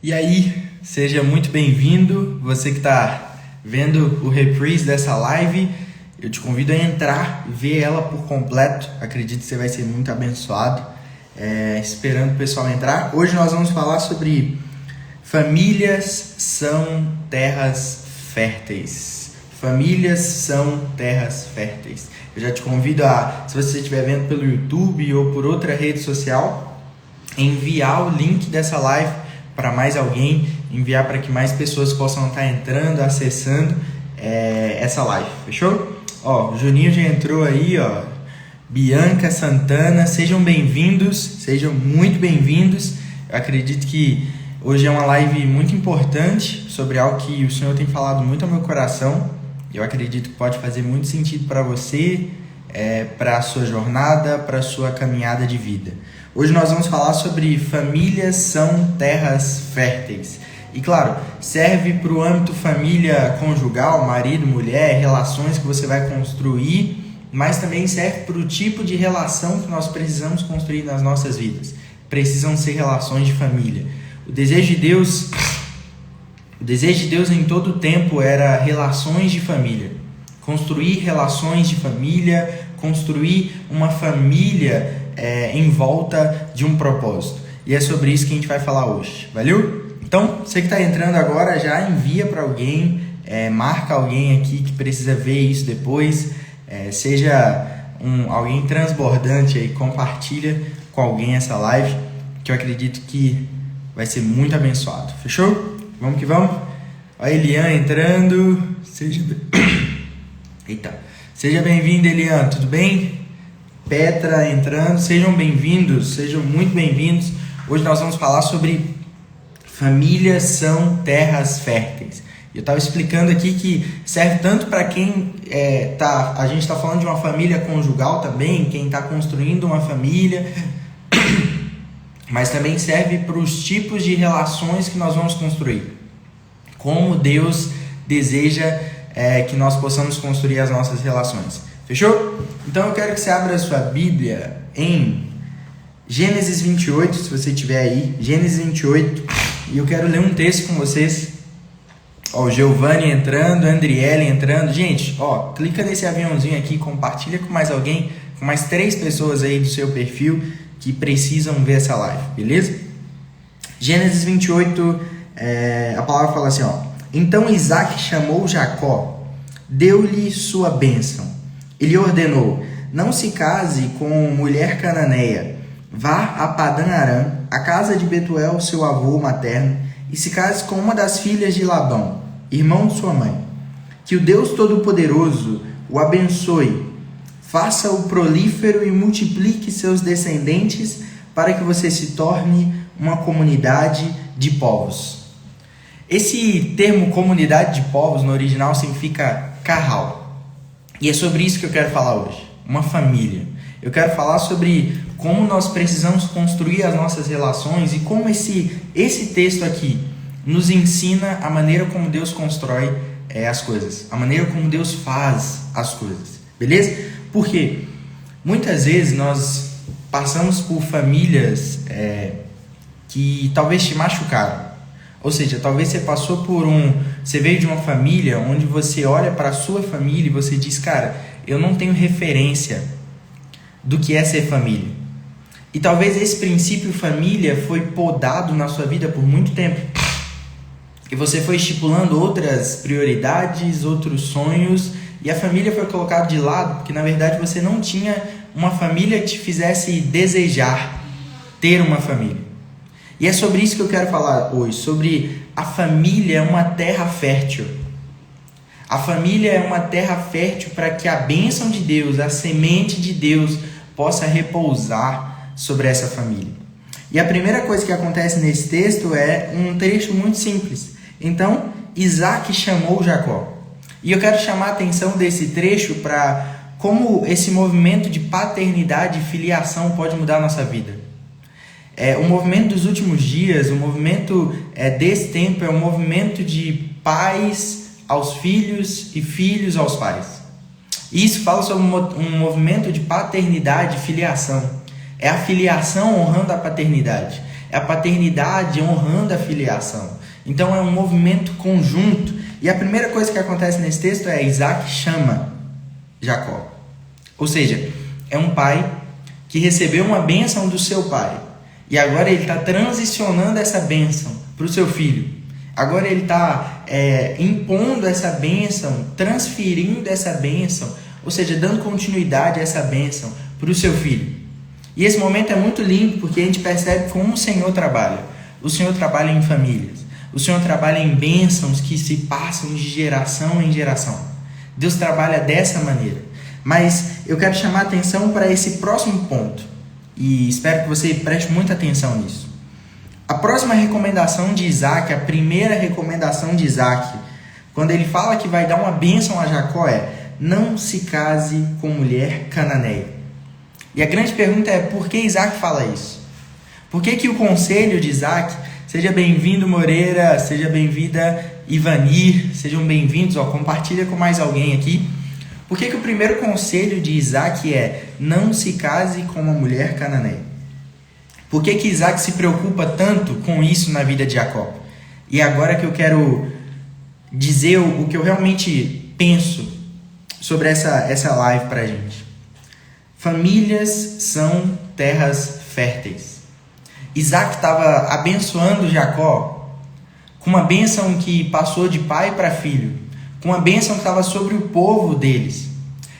E aí, seja muito bem-vindo, você que está vendo o reprise dessa live, eu te convido a entrar, ver ela por completo, acredito que você vai ser muito abençoado, esperando o pessoal entrar. Hoje nós vamos falar sobre famílias são terras férteis. Famílias são terras férteis. Eu já te convido a, se você estiver vendo pelo YouTube ou por outra rede social, enviar o link dessa live para mais alguém, enviar para que mais pessoas possam estar entrando, acessando essa live, fechou? Ó, o Juninho já entrou aí, ó, Bianca, Santana, sejam bem-vindos, sejam muito bem-vindos. Eu acredito que hoje é uma live muito importante sobre algo que o Senhor tem falado muito ao meu coração. Eu acredito que pode fazer muito sentido para você, para a sua jornada, para a sua caminhada de vida. Hoje nós vamos falar sobre famílias são terras férteis. E claro, serve para o âmbito família conjugal, marido, mulher, relações que você vai construir, mas também serve para o tipo de relação que nós precisamos construir nas nossas vidas. Precisam ser relações de família. O desejo de Deus em todo o tempo era relações de família. Construir relações de família, construir uma família em volta de um propósito. E é sobre isso que a gente vai falar hoje. Valeu? Então, você que está entrando agora, já envia para alguém, marca alguém aqui que precisa ver isso depois. Seja alguém transbordante aí, compartilha com alguém essa live, que eu acredito que vai ser muito abençoado. Fechou? Vamos que vamos? Ó, Elian entrando. Seja bem-vindo, Elian. Tudo bem? Petra entrando. Sejam bem-vindos. Sejam muito bem-vindos. Hoje nós vamos falar sobre famílias são terras férteis. Eu estava explicando aqui que serve tanto para quem a gente está falando de uma família conjugal também, quem está construindo uma família, mas também serve para os tipos de relações que nós vamos construir. Como Deus deseja que nós possamos construir as nossas relações. Fechou? Então eu quero que você abra a sua Bíblia em Gênesis 28, se você estiver aí. Gênesis 28. E eu quero ler um texto com vocês. Ó, o Giovanni entrando, a Andriele entrando. Gente, ó, clica nesse aviãozinho aqui, compartilha com mais alguém, com mais 3 pessoas aí do seu perfil que precisam ver essa live, beleza? Gênesis 28, a palavra fala assim, ó. Então Isaac chamou Jacó, deu-lhe sua bênção. Ele ordenou, não se case com mulher cananeia, vá a Padã Arã, a casa de Betuel, seu avô materno, e se case com uma das filhas de Labão, irmão de sua mãe. Que o Deus Todo-Poderoso o abençoe, faça-o prolífero e multiplique seus descendentes para que você se torne uma comunidade de povos. Esse termo comunidade de povos no original significa carral. E é sobre isso que eu quero falar hoje. Uma família. Eu quero falar sobre como nós precisamos construir as nossas relações e como esse texto aqui nos ensina a maneira como Deus constrói as coisas. A maneira como Deus faz as coisas. Beleza? Porque muitas vezes nós passamos por famílias que talvez te machucaram. Ou seja, talvez você passou você veio de uma família onde você olha para a sua família e você diz, cara, eu não tenho referência do que é ser família. E talvez esse princípio família foi podado na sua vida por muito tempo. E você foi estipulando outras prioridades, outros sonhos, e a família foi colocada de lado, porque na verdade você não tinha uma família que te fizesse desejar ter uma família. E é sobre isso que eu quero falar hoje, sobre a família, uma terra fértil. A família é uma terra fértil para que a bênção de Deus, a semente de Deus, possa repousar sobre essa família. E a primeira coisa que acontece nesse texto é um trecho muito simples. Então, Isaac chamou Jacó. E eu quero chamar a atenção desse trecho para como esse movimento de paternidade e filiação pode mudar a nossa vida. O movimento dos últimos dias, o movimento desse tempo é um movimento de pais aos filhos e filhos aos pais. E isso fala sobre um movimento de paternidade e filiação. É a filiação honrando a paternidade. É a paternidade honrando a filiação. Então é um movimento conjunto. E a primeira coisa que acontece nesse texto é Isaac chama Jacó. Ou seja, é um pai que recebeu uma bênção do seu pai. E agora ele está transicionando essa bênção para o seu filho. Agora ele está impondo essa bênção, transferindo essa bênção, ou seja, dando continuidade a essa bênção para o seu filho. E esse momento é muito lindo porque a gente percebe como o Senhor trabalha. O Senhor trabalha em famílias. O Senhor trabalha em bênçãos que se passam de geração em geração. Deus trabalha dessa maneira. Mas eu quero chamar a atenção para esse próximo ponto. E espero que você preste muita atenção nisso. A próxima recomendação de Isaac, a primeira recomendação de Isaac, quando ele fala que vai dar uma bênção a Jacó é: não se case com mulher cananeia. E a grande pergunta é: por que Isaac fala isso? Por que o conselho de Isaac, seja bem-vindo Moreira, seja bem-vinda Ivanir, sejam bem-vindos, compartilha com mais alguém aqui. Por que o primeiro conselho de Isaac é: não se case com uma mulher cananeia? Por que Isaac se preocupa tanto com isso na vida de Jacó? E agora que eu quero dizer o que eu realmente penso sobre essa live pra gente. Famílias são terras férteis. Isaac estava abençoando Jacó com uma bênção que passou de pai para filho, com uma bênção que estava sobre o povo deles.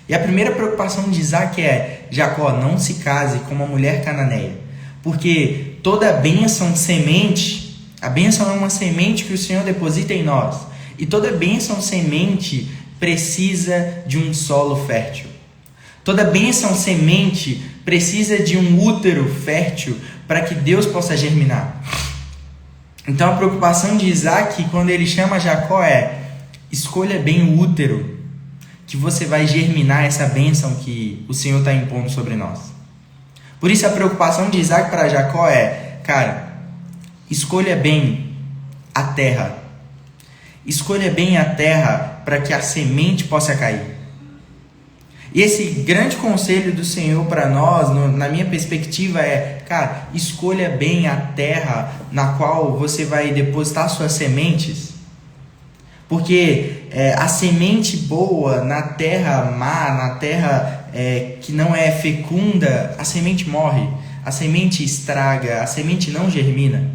E a primeira preocupação de Isaac é: Jacó, não se case com uma mulher cananeia. Porque toda bênção semente, a bênção é uma semente que o Senhor deposita em nós. E toda bênção semente precisa de um solo fértil. Toda bênção semente precisa de um útero fértil para que Deus possa germinar. Então a preocupação de Isaac, quando ele chama Jacó, é: escolha bem o útero, que você vai germinar essa bênção que o Senhor está impondo sobre nós. Por isso a preocupação de Isaac para Jacó é: cara, escolha bem a terra. Escolha bem a terra para que a semente possa cair. E esse grande conselho do Senhor para nós, na minha perspectiva, é: cara, escolha bem a terra na qual você vai depositar suas sementes. Porque a semente boa na terra má, na terra que não é fecunda, a semente morre, a semente estraga, a semente não germina.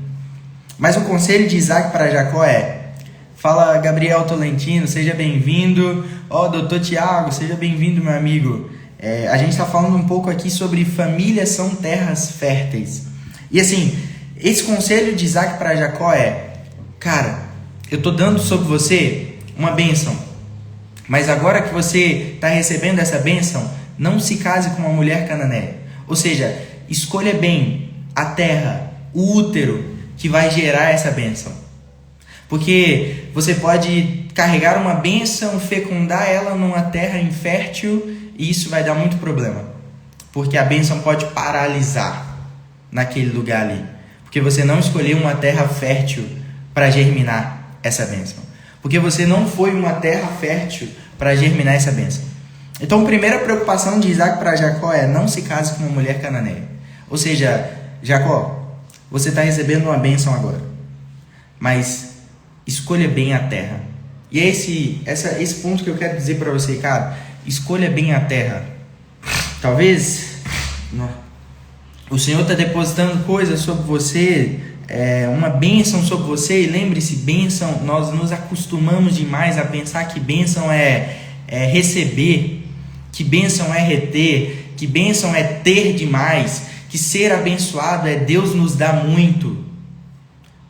Mas o conselho de Isaac para Jacó é: fala Gabriel Tolentino, seja bem-vindo. Doutor Tiago, seja bem-vindo, meu amigo. A gente está falando um pouco aqui sobre famílias são terras férteis. E assim, esse conselho de Isaac para Jacó é: cara, eu estou dando sobre você uma bênção, mas agora que você está recebendo essa bênção, não se case com uma mulher cananeia. Ou seja, escolha bem a terra, o útero que vai gerar essa bênção. Porque você pode carregar uma bênção, fecundar ela numa terra infértil, e isso vai dar muito problema. Porque a bênção pode paralisar naquele lugar ali. Porque você não escolheu uma terra fértil para germinar essa bênção. Porque você não foi uma terra fértil para germinar essa bênção. Então a primeira preocupação de Isaac para Jacó é: não se case com uma mulher cananeia. Ou seja, Jacó, você está recebendo uma bênção agora, mas escolha bem a terra. E é esse ponto que eu quero dizer para você, cara. Escolha bem a terra. Talvez o Senhor está depositando coisas sobre você, uma bênção sobre você. E lembre-se, bênção, nós nos acostumamos demais a pensar que bênção é receber, que bênção é reter, que bênção é ter demais, que ser abençoado é Deus nos dá muito.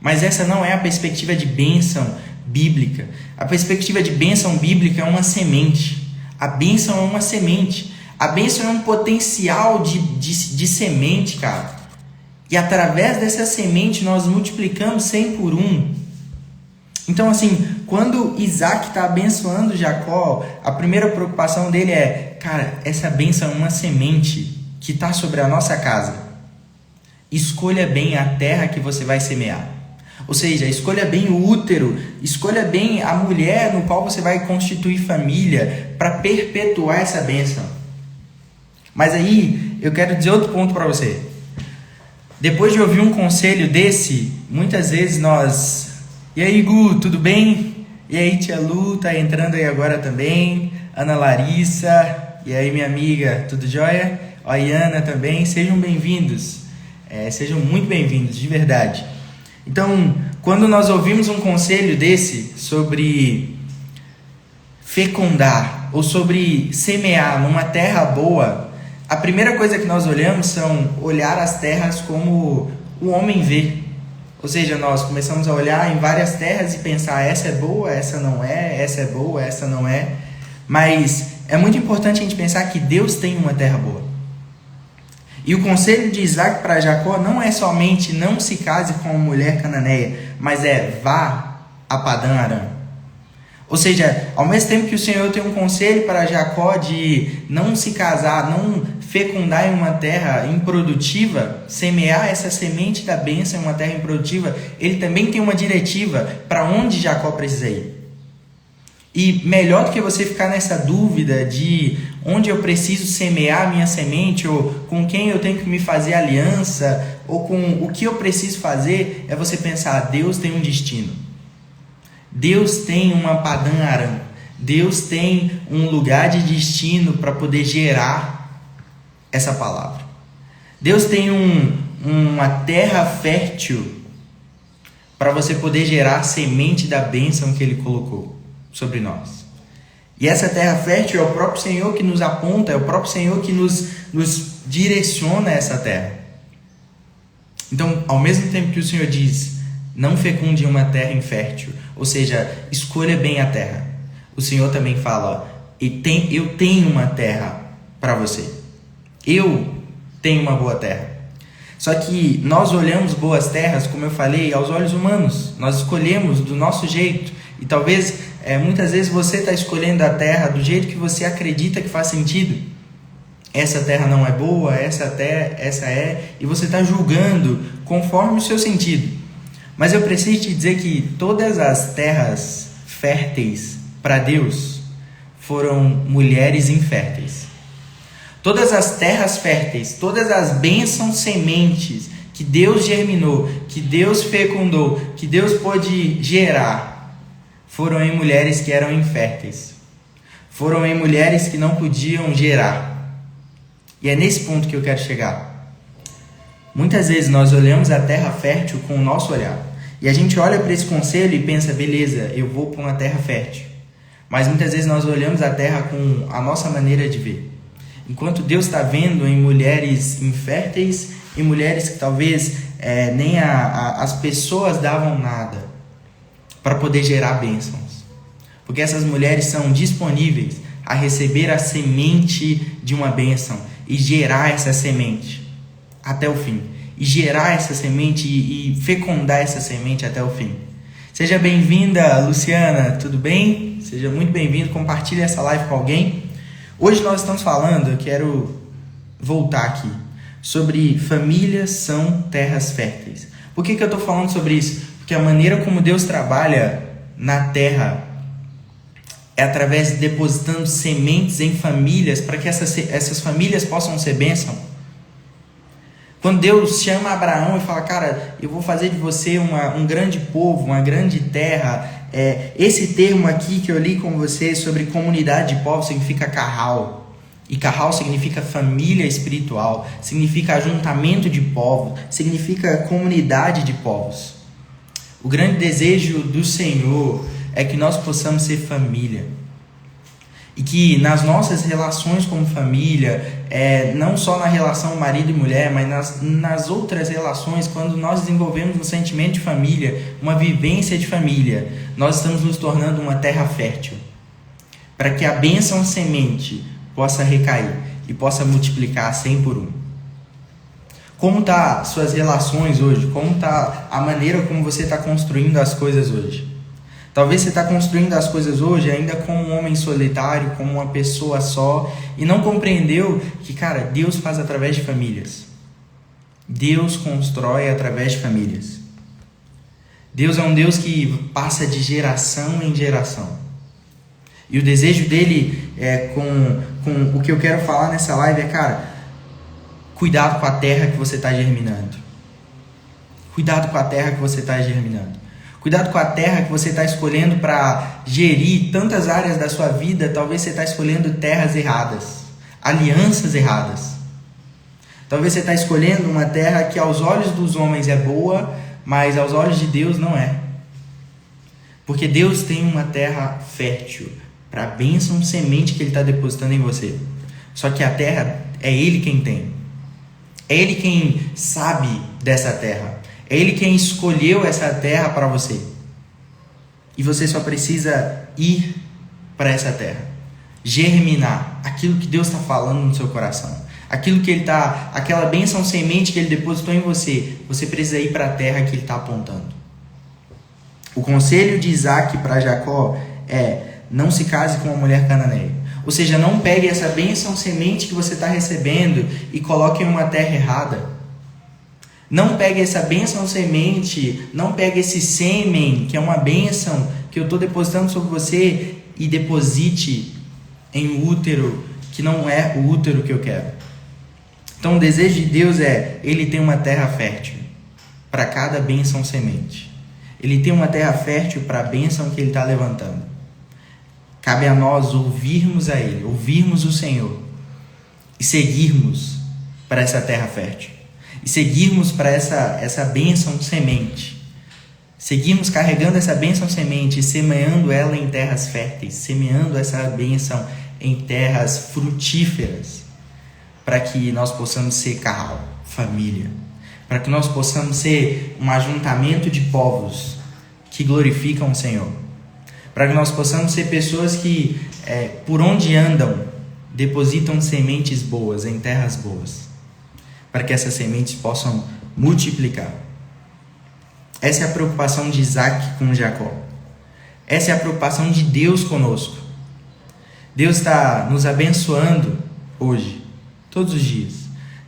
Mas essa não é a perspectiva de bênção bíblica. A perspectiva de bênção bíblica é uma semente. A bênção é uma semente. A bênção é um potencial de semente, cara. E através dessa semente nós multiplicamos 100 por 1. Então assim, quando Isaac está abençoando Jacó, a primeira preocupação dele é: cara, essa bênção é uma semente que está sobre a nossa casa. Escolha bem a terra que você vai semear. Ou seja, escolha bem o útero, escolha bem a mulher no qual você vai constituir família para perpetuar essa bênção. Mas aí, eu quero dizer outro ponto para você. Depois de ouvir um conselho desse, muitas vezes nós... E aí, Gu, tudo bem? E aí, tia Lu, tá entrando aí agora também. Ana Larissa, e aí, minha amiga, tudo jóia? Ó, a Iana também, sejam bem-vindos. Sejam muito bem-vindos, de verdade. Então, quando nós ouvimos um conselho desse sobre fecundar ou sobre semear numa terra boa, a primeira coisa que nós olhamos são olhar as terras como o homem vê. Ou seja, nós começamos a olhar em várias terras e pensar, essa é boa, essa não é, essa é boa, essa não é. Mas é muito importante a gente pensar que Deus tem uma terra boa. E o conselho de Isaac para Jacó não é somente não se case com uma mulher cananeia, mas vá a Padã Arã. Ou seja, ao mesmo tempo que o Senhor tem um conselho para Jacó de não se casar, não fecundar em uma terra improdutiva, semear essa semente da bênção em uma terra improdutiva, ele também tem uma diretiva para onde Jacó precisa ir. E melhor do que você ficar nessa dúvida de onde eu preciso semear a minha semente, ou com quem eu tenho que me fazer aliança, ou com o que eu preciso fazer, é você pensar, Deus tem um destino. Deus tem uma Padã Arã. Deus tem um lugar de destino para poder gerar essa palavra. Deus tem uma terra fértil para você poder gerar a semente da bênção que Ele colocou sobre nós. E essa terra fértil é o próprio Senhor que nos aponta, é o próprio Senhor que nos direciona a essa terra. Então, ao mesmo tempo que o Senhor diz, não fecunde uma terra infértil, ou seja, escolha bem a terra, o Senhor também fala, eu tenho uma terra para você. Eu tenho uma boa terra. Só que nós olhamos boas terras, como eu falei, aos olhos humanos. Nós escolhemos do nosso jeito. E talvez, muitas vezes, você está escolhendo a terra do jeito que você acredita que faz sentido. Essa terra não é boa, essa é. E você está julgando conforme o seu sentido. Mas eu preciso te dizer que todas as terras férteis para Deus foram mulheres inférteis. Todas as terras férteis, todas as bênçãos sementes que Deus germinou, que Deus fecundou, que Deus pôde gerar, foram em mulheres que eram inférteis. Foram em mulheres que não podiam gerar. E é nesse ponto que eu quero chegar. Muitas vezes nós olhamos a terra fértil com o nosso olhar. E a gente olha para esse conselho e pensa, beleza, eu vou para uma terra fértil. Mas muitas vezes nós olhamos a terra com a nossa maneira de ver. Enquanto Deus está vendo em mulheres inférteis e mulheres que talvez nem as pessoas davam nada para poder gerar bênçãos. Porque essas mulheres são disponíveis a receber a semente de uma bênção e gerar essa semente até o fim. E gerar essa semente e fecundar essa semente até o fim. Seja bem-vinda, Luciana, tudo bem? Seja muito bem-vindo, compartilhe essa live com alguém. Hoje nós estamos falando, eu quero voltar aqui, sobre famílias são terras férteis. Por que eu estou falando sobre isso? Porque a maneira como Deus trabalha na terra é através de depositando sementes em famílias para que essas famílias possam ser bênção. Quando Deus chama Abraão e fala, cara, eu vou fazer de você um grande povo, uma grande terra. Esse termo aqui que eu li com você sobre comunidade de povos significa carral. E carral significa família espiritual, significa ajuntamento de povos, significa comunidade de povos. O grande desejo do Senhor é que nós possamos ser família. E que nas nossas relações como família, não só na relação marido e mulher, mas nas outras relações, quando nós desenvolvemos um sentimento de família, uma vivência de família, nós estamos nos tornando uma terra fértil. Para que a bênção semente possa recair e possa multiplicar 100 por 1. Como está suas relações hoje? Como está a maneira como você está construindo as coisas hoje? Talvez você está construindo as coisas hoje ainda como um homem solitário, como uma pessoa só, e não compreendeu que, cara, Deus faz através de famílias. Deus constrói através de famílias. Deus é um Deus que passa de geração em geração. E o desejo dele, com o que eu quero falar nessa live, é, cara, cuidado com a terra que você está germinando. Cuidado com a terra que você está germinando. Cuidado com a terra que você está escolhendo para gerir tantas áreas da sua vida. Talvez você está escolhendo terras erradas, alianças erradas. Talvez você está escolhendo uma terra que aos olhos dos homens é boa, mas aos olhos de Deus não é. Porque Deus tem uma terra fértil para a bênção semente que Ele está depositando em você. Só que a terra é Ele quem tem. É Ele quem sabe dessa terra. É Ele quem escolheu essa terra para você. E você só precisa ir para essa terra. Germinar aquilo que Deus está falando no seu coração. Aquilo que aquela bênção semente que Ele depositou em você. Você precisa ir para a terra que Ele está apontando. O conselho de Isaac para Jacó é: não se case com uma mulher cananeia. Ou seja, não pegue essa bênção semente que você está recebendo e coloque em uma terra errada. Não pegue essa bênção semente, não pegue esse sêmen, que é uma bênção que eu estou depositando sobre você, e deposite em um útero que não é o útero que eu quero. Então o desejo de Deus é: Ele tem uma terra fértil para cada bênção semente. Ele tem uma terra fértil para a bênção que Ele está levantando. Cabe a nós ouvirmos a Ele, ouvirmos o Senhor e seguirmos para essa terra fértil. E seguirmos para essa bênção semente. Seguirmos carregando essa bênção semente e semeando ela em terras férteis. Semeando essa bênção em terras frutíferas. Para que nós possamos ser casal, família. Para que nós possamos ser um ajuntamento de povos que glorificam o Senhor. Para que nós possamos ser pessoas que, por onde andam, depositam sementes boas em terras boas. Para que essas sementes possam multiplicar. Essa é a preocupação de Isaac com Jacó. Essa é a preocupação de Deus conosco. Deus está nos abençoando hoje, todos os dias.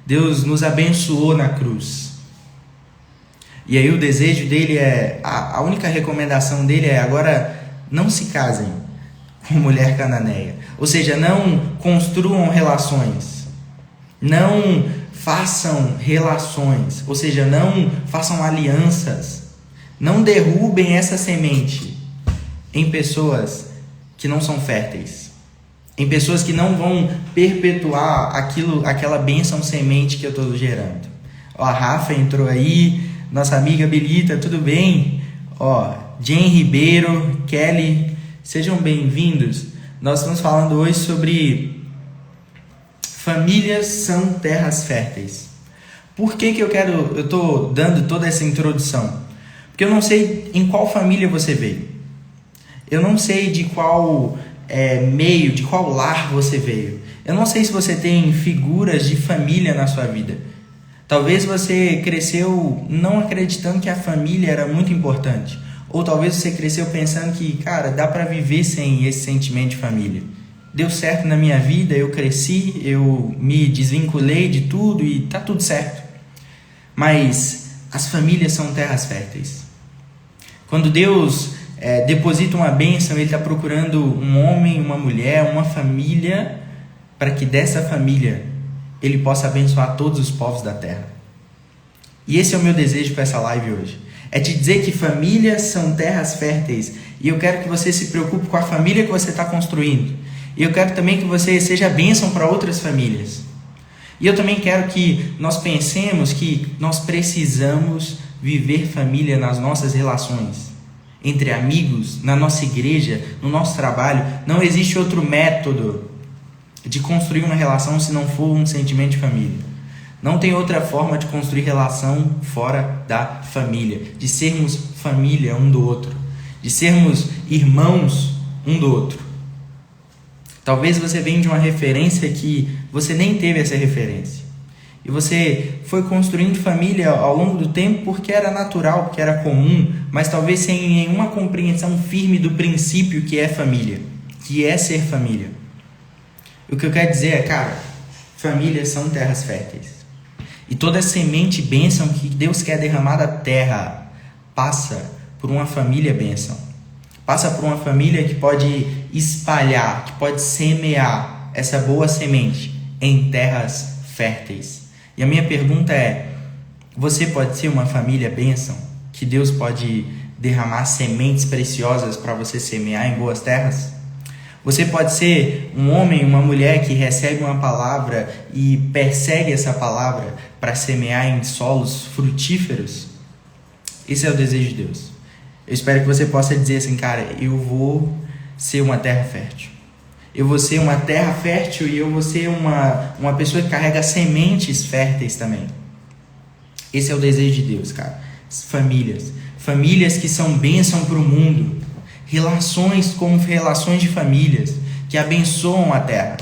Deus nos abençoou na cruz. E aí o desejo dele a única recomendação dele é: agora não se casem com mulher cananeia. Ou seja, não construam relações. Não façam relações, ou seja, não façam alianças, não derrubem essa semente em pessoas que não são férteis, em pessoas que não vão perpetuar aquela bênção semente que eu estou gerando. A Rafa entrou aí, nossa amiga Belita, tudo bem? Jen Ribeiro, Kelly, sejam bem-vindos. Nós estamos falando hoje sobre famílias são terras férteis. Por que eu estou dando toda essa introdução? Porque eu não sei em qual família você veio. Eu não sei de qual meio, de qual lar você veio. Eu não sei se você tem figuras de família na sua vida. Talvez você cresceu não acreditando que a família era muito importante. Ou talvez você cresceu pensando que, cara, dá para viver sem esse sentimento de família. Deu certo na minha vida, eu cresci, eu me desvinculei de tudo e tá tudo certo. Mas as famílias são terras férteis. Quando Deus deposita uma bênção, Ele está procurando um homem, uma mulher, uma família, para que dessa família Ele possa abençoar todos os povos da terra. E esse é o meu desejo para essa live hoje. É te dizer que famílias são terras férteis. E eu quero que você se preocupe com a família que você está construindo. E eu quero também que você seja bênção para outras famílias. E eu também quero que nós pensemos que nós precisamos viver família nas nossas relações. Entre amigos, na nossa igreja, no nosso trabalho. Não existe outro método de construir uma relação se não for um sentimento de família. Não tem outra forma de construir relação fora da família. De sermos família um do outro. De sermos irmãos um do outro. Talvez você venha de uma referência que você nem teve essa referência. E você foi construindo família ao longo do tempo porque era natural, porque era comum, mas talvez sem nenhuma compreensão firme do princípio que é família, que é ser família. O que eu quero dizer é, cara, famílias são terras férteis. E toda semente bênção que Deus quer derramar da terra passa por uma família bênção. Passa por uma família que pode espalhar, que pode semear essa boa semente em terras férteis. E a minha pergunta é: Você pode ser uma família bênção, que Deus pode derramar sementes preciosas para você semear em boas terras? Você pode ser um homem, uma mulher que recebe uma palavra e persegue essa palavra para semear em solos frutíferos? Esse é o desejo de Deus. Eu espero que você possa dizer assim, cara, eu vou ser uma terra fértil. Eu vou ser uma terra fértil e eu vou ser uma pessoa que carrega sementes férteis também. Esse é o desejo de Deus, cara. Famílias que são bênção para o mundo. Relações como relações de famílias que abençoam a terra.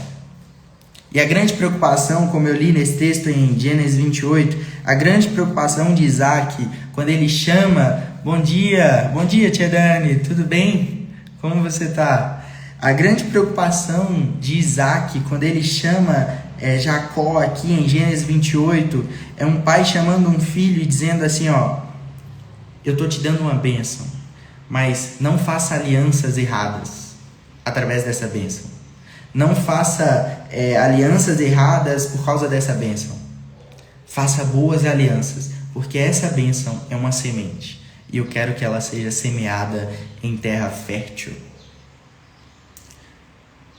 E a grande preocupação, como eu li nesse texto em Gênesis 28, a grande preocupação de Isaac, quando ele chama, bom dia tia Dani, tudo bem? Como você está? A grande preocupação de Isaac, quando ele chama Jacó aqui em Gênesis 28, é um pai chamando um filho e dizendo assim, ó, eu estou te dando uma bênção, mas não faça alianças erradas através dessa bênção. Não faça alianças erradas por causa dessa bênção. Faça boas alianças, porque essa bênção é uma semente e eu quero que ela seja semeada em terra fértil.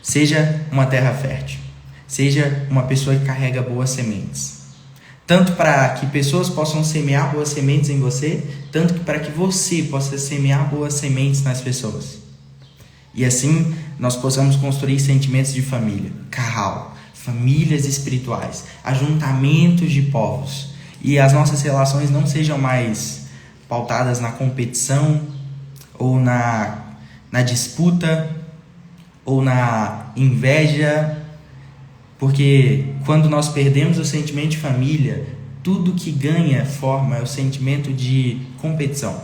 Seja uma terra fértil. Seja uma pessoa que carrega boas sementes. Tanto para que pessoas possam semear boas sementes em você, tanto que para que você possa semear boas sementes nas pessoas. E assim nós possamos construir sentimentos de família, carral, famílias espirituais, ajuntamentos de povos. E as nossas relações não sejam mais pautadas na competição, ou na disputa, ou na inveja, porque quando nós perdemos o sentimento de família, tudo que ganha forma é o sentimento de competição.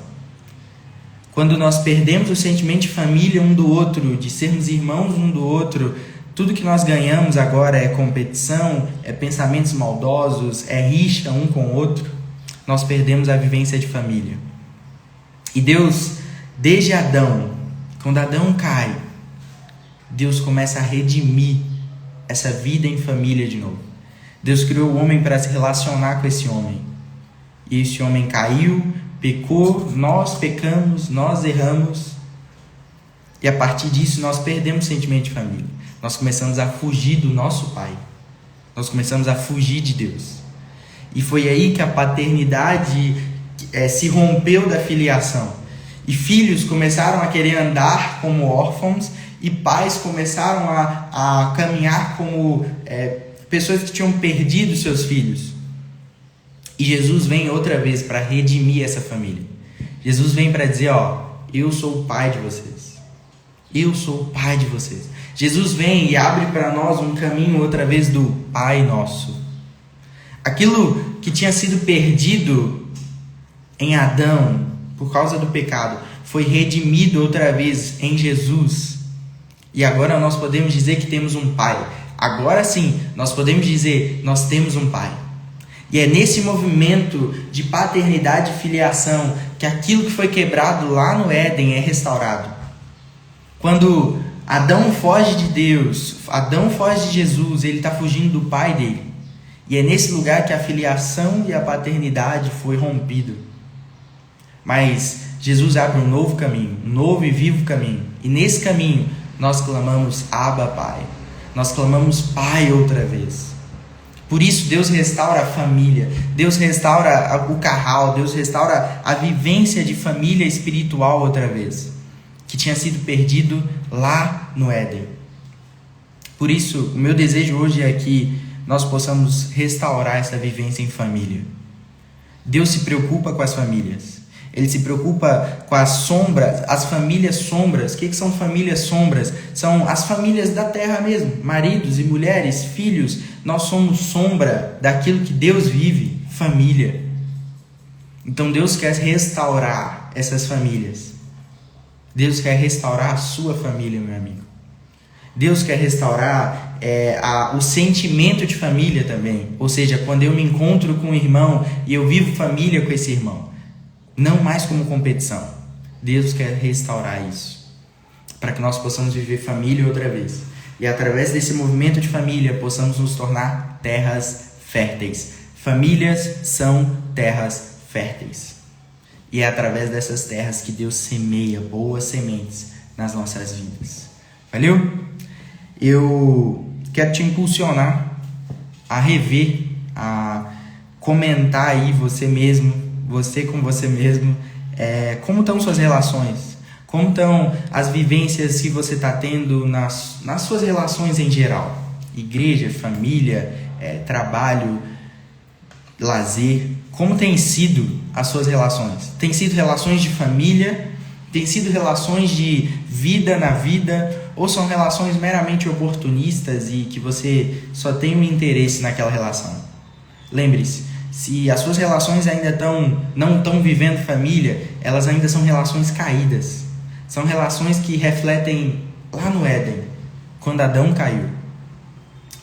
Quando nós perdemos o sentimento de família um do outro, de sermos irmãos um do outro, tudo que nós ganhamos agora é competição, é pensamentos maldosos, é rixa um com o outro. Nós perdemos a vivência de família. E Deus, desde Adão, quando Adão cai, Deus começa a redimir essa vida em família de novo. Deus criou o homem para se relacionar com esse homem. E esse homem caiu, pecou, nós pecamos, nós erramos. E a partir disso nós perdemos o sentimento de família. Nós começamos a fugir do nosso pai. Nós começamos a fugir de Deus. E foi aí que a paternidade se rompeu da filiação. E filhos começaram a querer andar como órfãos, e pais começaram a caminhar como pessoas que tinham perdido seus filhos. E Jesus vem outra vez para redimir essa família. Jesus vem para dizer, eu sou o pai de vocês. Eu sou o pai de vocês. Jesus vem e abre para nós um caminho outra vez do Pai Nosso. Aquilo que tinha sido perdido em Adão por causa do pecado foi redimido outra vez em Jesus. E agora nós podemos dizer que temos um pai. Agora sim, nós podemos dizer, nós temos um pai. E é nesse movimento de paternidade e filiação que aquilo que foi quebrado lá no Éden é restaurado. Quando Adão foge de Deus, Adão foge de Jesus, ele está fugindo do pai dele. E é nesse lugar que a filiação e a paternidade foi rompido. Mas Jesus abre um novo caminho, um novo e vivo caminho. E nesse caminho nós clamamos Abba, Pai. Nós clamamos Pai outra vez. Por isso Deus restaura a família, Deus restaura o carral, Deus restaura a vivência de família espiritual outra vez, que tinha sido perdido lá no Éden. Por isso, o meu desejo hoje é que nós possamos restaurar essa vivência em família. Deus se preocupa com as famílias. Ele se preocupa com as sombras, as famílias sombras. O que são famílias sombras? São as famílias da terra mesmo. Maridos e mulheres, filhos. Nós somos sombra daquilo que Deus vive, família. Então Deus quer restaurar essas famílias. Deus quer restaurar a sua família, meu amigo. Deus quer restaurar o sentimento de família também. Ou seja, quando eu me encontro com um irmão e eu vivo família com esse irmão. Não mais como competição. Deus quer restaurar isso, para que nós possamos viver família outra vez. E através desse movimento de família, possamos nos tornar terras férteis. Famílias são terras férteis. E é através dessas terras que Deus semeia boas sementes nas nossas vidas. Valeu? Eu quero te impulsionar a rever, a comentar aí você mesmo, você com você mesmo, como estão suas relações, como estão as vivências que você está tendo nas suas relações em geral. Igreja, família, trabalho, lazer. Como tem sido as suas relações? Tem sido relações de família? Tem sido relações de vida na vida? Ou são relações meramente oportunistas e que você só tem um interesse naquela relação? Lembre-se, se as suas relações ainda não estão vivendo família, elas ainda são relações caídas. São relações que refletem lá no Éden, quando Adão caiu.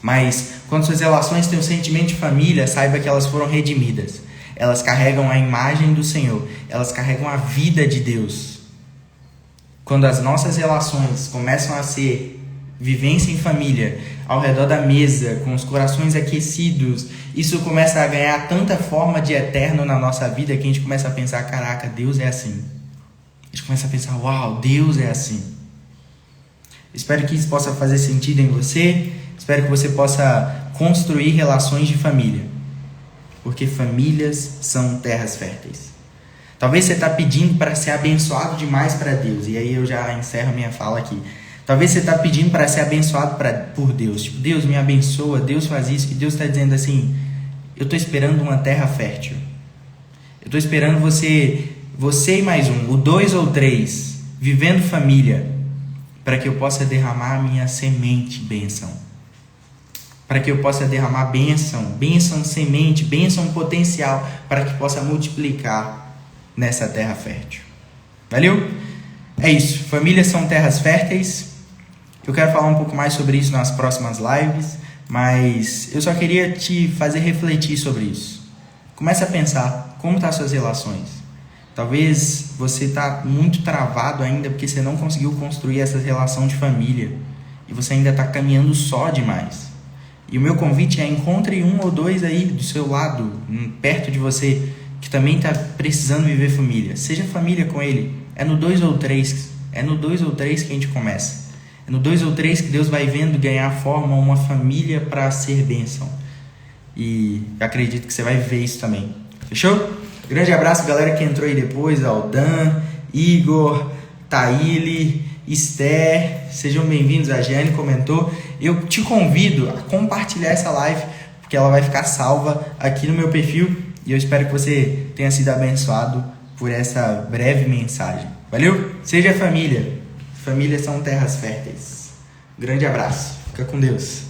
Mas quando suas relações têm um sentimento de família, saiba que elas foram redimidas. Elas carregam a imagem do Senhor. Elas carregam a vida de Deus. Quando as nossas relações começam a ser vivência em família, ao redor da mesa, com os corações aquecidos, isso começa a ganhar tanta forma de eterno na nossa vida que a gente começa a pensar, caraca, Deus é assim. A gente começa a pensar, uau, Deus é assim. Espero que isso possa fazer sentido em você. Espero que você possa construir relações de família. Porque famílias são terras férteis. Talvez você está pedindo para ser abençoado demais para Deus. E aí eu já encerro minha fala aqui. Talvez você está pedindo para ser abençoado por Deus. Tipo, Deus me abençoa, Deus faz isso. E Deus está dizendo assim, eu estou esperando uma terra fértil. Eu estou esperando você e mais um, o 2 ou 3, vivendo família, para que eu possa derramar a minha semente, bênção. Para que eu possa derramar bênção semente, bênção potencial, para que possa multiplicar nessa terra fértil. Valeu? É isso. Famílias são terras férteis. Eu quero falar um pouco mais sobre isso nas próximas lives, mas eu só queria te fazer refletir sobre isso. Comece a pensar como estão as suas relações. Talvez você está muito travado ainda porque você não conseguiu construir essa relação de família e você ainda está caminhando só demais. E o meu convite é encontre um ou dois aí do seu lado, perto de você, que também está precisando viver família. Seja família com ele. É no 2 ou 3. É no 2 ou 3 que a gente começa. É no 2 ou 3 que Deus vai vendo ganhar forma uma família para ser bênção. E eu acredito que você vai viver isso também. Fechou? Grande abraço, galera que entrou aí depois. Aldan, Igor, Taíli, Esther. Sejam bem-vindos. A Jane comentou. Eu te convido a compartilhar essa live, porque ela vai ficar salva aqui no meu perfil. E eu espero que você tenha sido abençoado por essa breve mensagem. Valeu? Seja família. Famílias são terras férteis. Grande abraço. Fica com Deus.